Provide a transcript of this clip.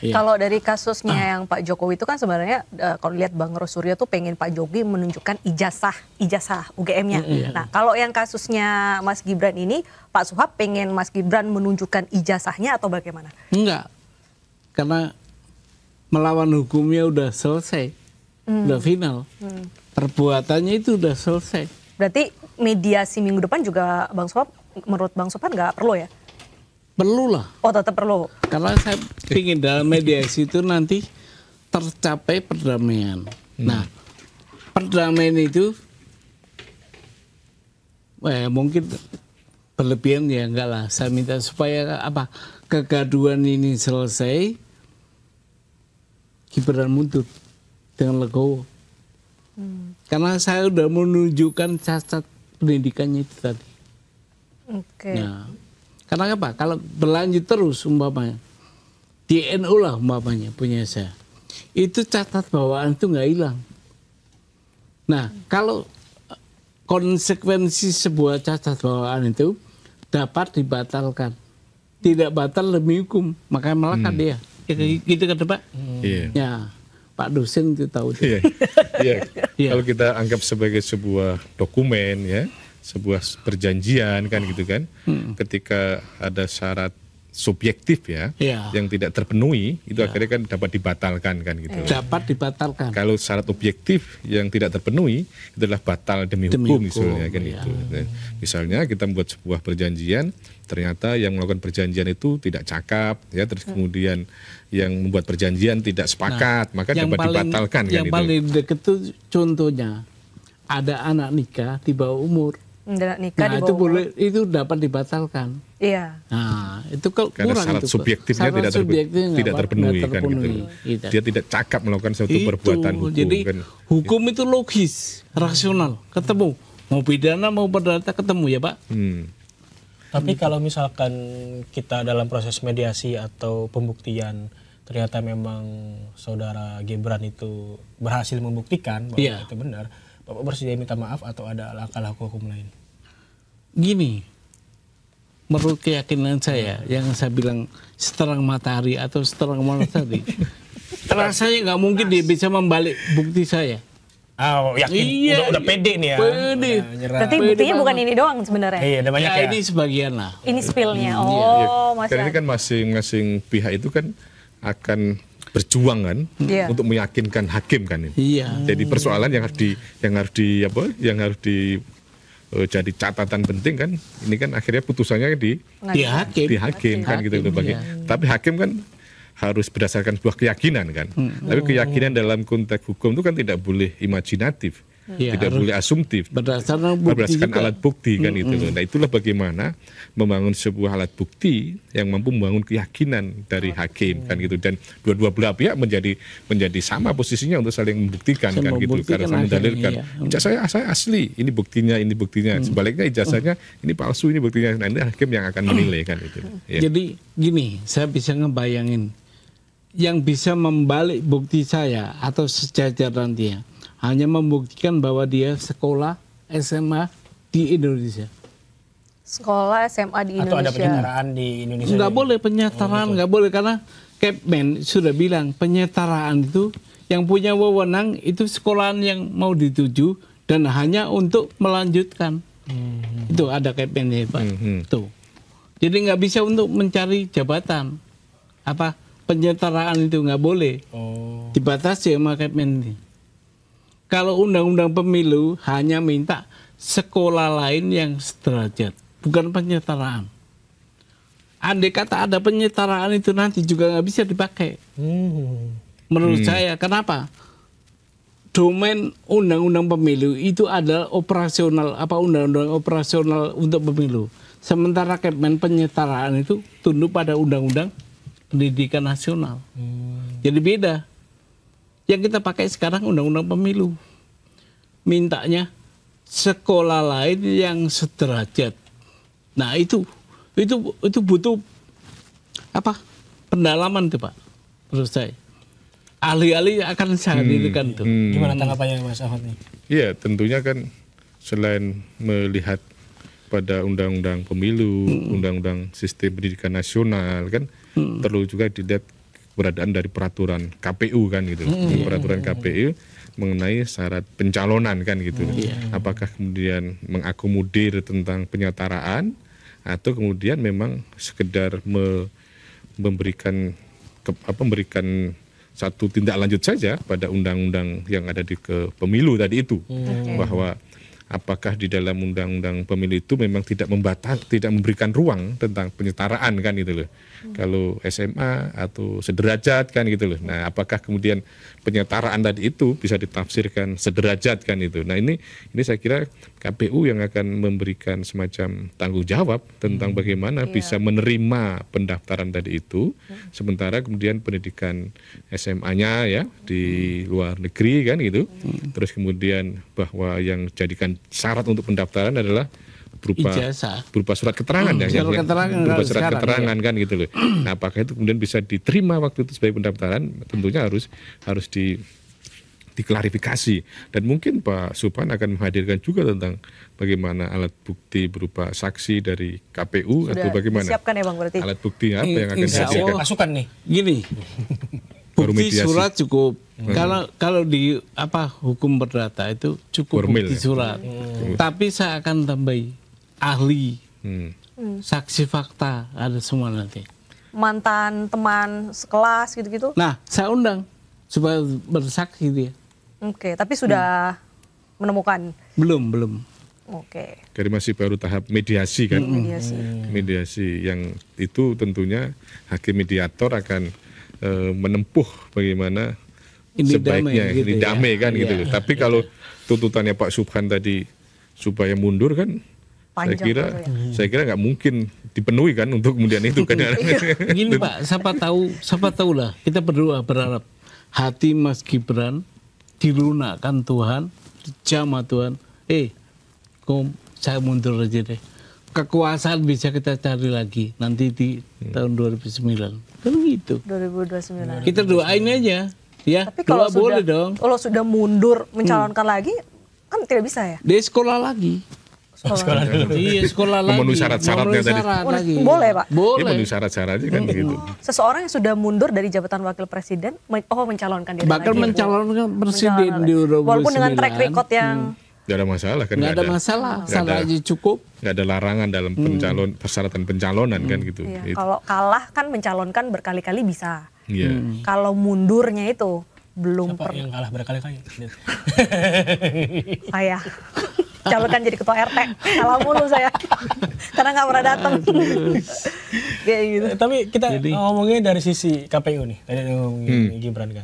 Kalau dari kasusnya yang Pak Jokowi itu kan sebenarnya kalau lihat Bang Rosuryo tuh pengen Pak Jokowi menunjukkan ijazah UGM-nya. Nah, kalau yang kasusnya Mas Gibran ini, Pak Suhab pengen Mas Gibran menunjukkan ijazahnya atau bagaimana? Enggak. Karena melawan hukumnya udah selesai. Udah final. Perbuatannya itu udah selesai. Berarti mediasi minggu depan juga Bang Suhab, menurut Bang Suhab nggak perlu ya? Perlu lah. Oh, tetap perlu. Karena saya ingin dalam mediasi itu nanti tercapai perdamaian. Nah, perdamaian itu mungkin berlebihan ya enggak lah. Saya minta supaya apa kegaduhan ini selesai, Gibran mundur dengan legowo. Karena saya udah menunjukkan cacat pendidikannya itu tadi. Oke. Nah, karena apa? Kalau berlanjut terus umpamanya di NU lah umpamanya punya saya, itu catat bawaan itu nggak hilang. Nah, kalau konsekuensi sebuah catat bawaan itu dapat dibatalkan, tidak batal demi hukum, makanya melekat dia. Gitu kan Pak? Ya, Pak dosen itu tahu. Iya. Kalau kita anggap sebagai sebuah dokumen ya, sebuah perjanjian kan gitu kan, ketika ada syarat subjektif ya, yang tidak terpenuhi, itu akhirnya kan dapat dibatalkan kan gitu. Dapat dibatalkan. Kalau syarat objektif yang tidak terpenuhi, itu adalah batal demi hukum misalnya kan gitu. Nah, misalnya kita membuat sebuah perjanjian, ternyata yang melakukan perjanjian itu tidak cakap ya, terus kemudian yang membuat perjanjian tidak sepakat, maka dapat dibatalkan kan yang itu. Yang paling dekat itu contohnya ada anak nikah di bawah umur. Nikah nah di itu bawah boleh, itu dapat dibatalkan. Iya. Nah itu kalau karena kurang syarat itu, subjektifnya tidak terpenuhi kan gitu. Dia tidak cakap melakukan suatu perbuatan hukum. Jadi kan. hukum itu logis, rasional, ketemu. Mau pidana mau perdata ketemu ya Pak. Tapi kalau misalkan kita dalam proses mediasi atau pembuktian ternyata memang saudara Gibran itu berhasil membuktikan bahwa itu benar, Bapak bersedia minta maaf atau ada langkah hukum lain? Gini, menurut keyakinan saya, yang saya bilang seterang matahari atau seterang matahari, rasanya nggak mungkin dia bisa membalik bukti saya. Oh, yakin udah pede nih ya. Pede. Berarti buktinya bukan ini doang sebenarnya. Iya, ada banyak ya. Ini sebagian lah. Ini spillnya. Karena ini kan masing-masing pihak itu kan akan berjuang kan untuk meyakinkan hakim kan ini. Jadi persoalan yang harus jadi catatan penting kan, ini kan akhirnya putusannya di hakim kan gitu loh. Tapi hakim kan harus berdasarkan sebuah keyakinan kan. Tapi keyakinan dalam konteks hukum itu kan tidak boleh imajinatif. Tidak boleh asumtif, berdasarkan alat bukti kan itu loh. Nah itulah bagaimana membangun sebuah alat bukti yang mampu membangun keyakinan dari hakim kan gitu, dan dua-dua belah pihak menjadi sama posisinya untuk saling membuktikan kan gitu, karena saling mendalilkan ijazah saya asli, ini buktinya, sebaliknya ijazahnya ini palsu, ini buktinya. Nah ini hakim yang akan menilai kan itu. Jadi gini, saya bisa ngebayangin yang bisa membalik bukti saya atau sejajaran dia hanya membuktikan bahwa dia sekolah SMA di Indonesia. Sekolah SMA di Indonesia. Atau ada penyetaraan di Indonesia. Nggak boleh penyetaraan, nggak boleh, karena Kepmen sudah bilang penyetaraan itu yang punya wewenang itu sekolahan yang mau dituju dan hanya untuk melanjutkan. Itu ada Kepmennya Pak. Tuh. Jadi nggak bisa untuk mencari jabatan. Penyetaraan itu nggak boleh. Dibatasi sama Kepmen ini. Kalau undang-undang pemilu hanya minta sekolah lain yang sederajat, bukan penyetaraan. Andai kata ada penyetaraan itu nanti juga nggak bisa dipakai. Menurut saya, kenapa? Domain undang-undang pemilu itu adalah operasional, undang-undang operasional untuk pemilu. Sementara Kepmen penyetaraan itu tunduk pada undang-undang pendidikan nasional. Jadi beda. Yang kita pakai sekarang undang-undang pemilu. Mintanya sekolah lain yang sederajat. Nah itu butuh pendalaman tuh Pak, menurut saya. Ahli-ahli akan saya hadirkan tuh. Gimana tanggapannya Mas Ahmad nih? Iya, tentunya kan selain melihat pada undang-undang pemilu, undang-undang sistem pendidikan nasional kan, perlu juga dilihat keberadaan dari peraturan KPU kan gitu. Peraturan KPU mengenai syarat pencalonan kan gitu. Apakah kemudian mengakomodir tentang penyetaraan atau kemudian memang sekedar memberikan satu tindak lanjut saja pada undang-undang yang ada di pemilu tadi itu, bahwa apakah di dalam undang-undang pemilu itu memang tidak memberikan ruang tentang penyetaraan kan gitu loh. Kalau SMA atau sederajat kan gitu loh. Nah, apakah kemudian penyetaraan tadi itu bisa ditafsirkan sederajat kan itu. Nah, ini saya kira KPU yang akan memberikan semacam tanggung jawab tentang bagaimana bisa menerima pendaftaran tadi itu, sementara kemudian pendidikan SMA-nya ya di luar negeri kan gitu. Terus kemudian bahwa yang jadikan syarat untuk pendaftaran adalah berupa surat keterangan berupa surat keterangan kan gitu loh. Nah, apakah itu kemudian bisa diterima waktu itu sebagai pendaftaran? Tentunya harus diklarifikasi, dan mungkin Pak Suphan akan menghadirkan juga tentang bagaimana alat bukti berupa saksi dari KPU atau bagaimana. Disiapkan ya Bang berarti. Alat bukti apa yang akan dihadirkan? Masukan nih. Gini. Bukti surat cukup. Kalau di hukum perdata itu cukup formil, bukti surat. Tapi saya akan tambahi ahli, saksi fakta, ada semua nanti. Mantan teman sekelas gitu-gitu. Nah, saya undang supaya bersaksi dia. Oke, tapi sudah menemukan? Belum. Oke. Jadi masih baru tahap mediasi kan? Mediasi yang itu tentunya hakim mediator akan menempuh bagaimana sebaiknya ini damai kan gitu loh. Tapi kalau tuntutannya Pak Suphan tadi supaya mundur kan, panjang, saya kira nggak mungkin dipenuhi kan untuk kemudian itu kan. Gini Pak, siapa tahu lah, kita berharap hati Mas Gibran dilunakkan Tuhan, dijamah Tuhan. Saya mundur aja deh. Kekuasaan bisa kita cari lagi nanti di tahun 2009. Kan gitu. 2029. Kita doain aja. Ya, tapi kalau boleh dong. Kalau sudah mundur mencalonkan lagi kan tidak bisa ya? Dia sekolah lagi. Sekolah lagi. Memenuhi syarat-syaratnya tadi. Boleh Pak? Boleh. Memenuhi syarat-syaratnya kan gitu. Seseorang yang sudah mundur dari jabatan wakil presiden, mencalonkan diri bahkan lagi. mencalonkan presiden di 2029. Walaupun dengan track record yang nggak ada masalah kan? Nggak ada masalah, salah aja cukup. Nggak ada larangan dalam persyaratan pencalonan kan gitu. Iya. Kalau kalah kan mencalonkan berkali-kali bisa. Iya. Kalau mundurnya itu belum. Siapa yang kalah berkali-kali? Saya calonkan jadi ketua RT, kalah mulu saya karena nggak pernah datang. Kayak gitu. Tapi kita ngomongin dari sisi KPU nih, tadi ngomongin Gibran kan.